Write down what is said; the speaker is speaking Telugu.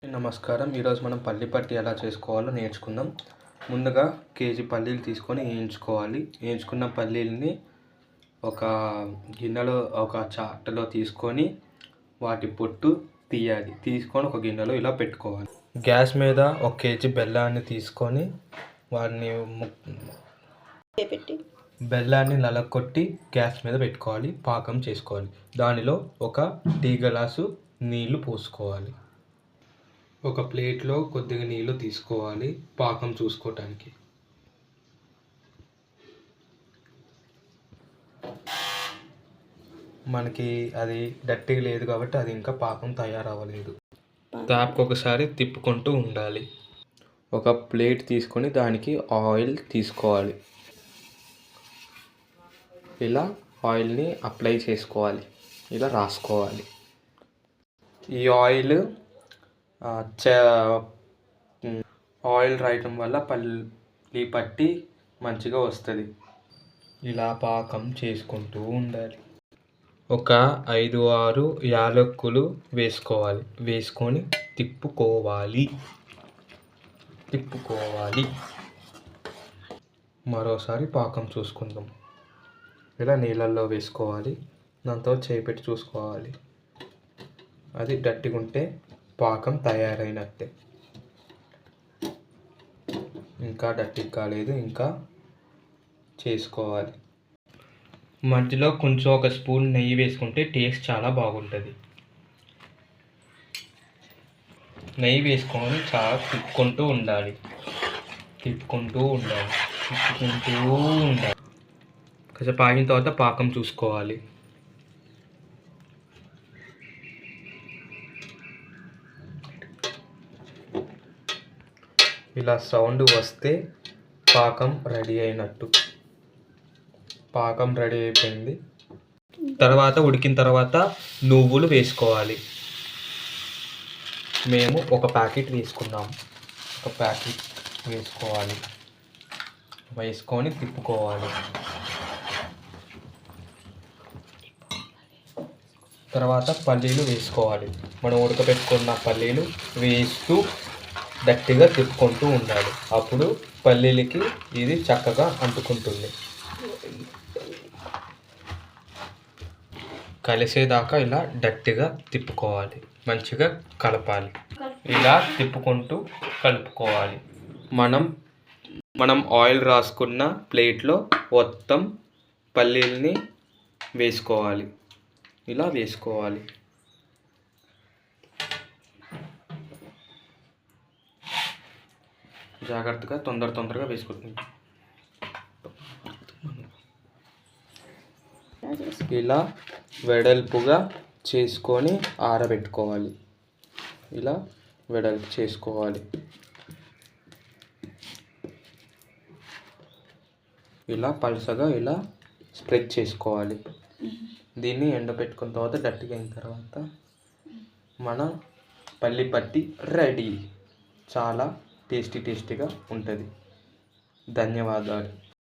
నమస్కారం. ఈరోజు మనం పల్లి పట్టి ఎలా చేసుకోవాలో నేర్చుకుందాం. ముందుగా కేజీ పల్లీలు తీసుకొని వేయించుకోవాలి. వేయించుకున్న పల్లీలని ఒక గిన్నెలో ఒక చాటలో తీసుకొని వాటి పొట్టు తీయాలి. తీసుకొని ఒక గిన్నెలో ఇలా పెట్టుకోవాలి. గ్యాస్ మీద ఒక కేజీ బెల్లాన్ని తీసుకొని బెల్లాన్ని నలగొట్టి గ్యాస్ మీద పెట్టుకోవాలి. పాకం చేసుకోవాలి. దానిలో ఒక టీ గ్లాసు నీళ్లు పోసుకోవాలి. ఒక ప్లేట్లో కొద్దిగా నీళ్ళు తీసుకోవాలి పాకం చూసుకోవటానికి. మనకి అది గట్టిగా లేదు కాబట్టి అది ఇంకా పాకం తయారవ్వలేదు. తాప్కి ఒకసారి తిప్పుకుంటూ ఉండాలి. ఒక ప్లేట్ తీసుకొని దానికి ఆయిల్ తీసుకోవాలి. ఇలా ఆయిల్ని అప్లై చేసుకోవాలి. ఇలా రాసుకోవాలి. ఈ ఆయిల్ రాయటం వల్ల పల్లి పట్టి మంచిగా వస్తుంది. ఇలా పాకం చేసుకుంటూ ఉండాలి. ఒక 5-6 యాలక్కులు వేసుకోవాలి. వేసుకొని తిప్పుకోవాలి. మరోసారి పాకం చూసుకుందాం. ఇలా నీళ్ళల్లో వేసుకోవాలి. దాంతో చేపెట్టి చూసుకోవాలి. అది గట్టిగా ఉంటే పాకం తయారైనట్టే. ఇంకా గట్టిగా కాలేదు, ఇంకా చేసుకోవాలి. మధ్యలో కొంచెం ఒక స్పూన్ నెయ్యి వేసుకుంటే టేస్ట్ చాలా బాగుంటుంది. నెయ్యి వేసుకొని చాలా తిప్పుకుంటూ ఉండాలి. కాసేపు ఆగిన తర్వాత పాకం చూసుకోవాలి. ఇలా సౌండ్ వస్తే పాకం రెడీ అయినట్టు. పాకం రెడీ అయిపోయింది. ఉడికిన తర్వాత నువ్వులు వేసుకోవాలి. మేము ఒక ప్యాకెట్ వేసుకున్నాము. ఒక ప్యాకెట్ వేసుకొని తిప్పుకోవాలి. తర్వాత పల్లీలు వేసుకోవాలి. మనం ఉడకబెట్టుకున్న పల్లీలు వేస్తూ గట్టిగా తిప్పుకుంటూ ఉండాలి. అప్పుడు పల్లీలకి ఇది చక్కగా అంటుకుంటుంది. కలిసేదాకా ఇలా గట్టిగా తిప్పుకోవాలి. మంచిగా కలపాలి. ఇలా తిప్పుకుంటూ కలుపుకోవాలి. మనం ఆయిల్ రాసుకున్న ప్లేట్లో మొత్తం పల్లీలని వేసుకోవాలి. ఇలా వేసుకోవాలి. జాగ్రత్తగా తొందరగా వేసుకుంటుంది. ఇలా వెడల్పుగా చేసుకొని ఆరబెట్టుకోవాలి. ఇలా వెడల్పు చేసుకోవాలి. ఇలా పలుసగా ఇలా స్ప్రెడ్ చేసుకోవాలి. దీన్ని ఎండబెట్టుకున్న తర్వాత గట్టిగా అయిన తర్వాత మన పల్లి పట్టి రెడీ. చాలా టేస్టీగా ఉంటుంది. ధన్యవాదాలు.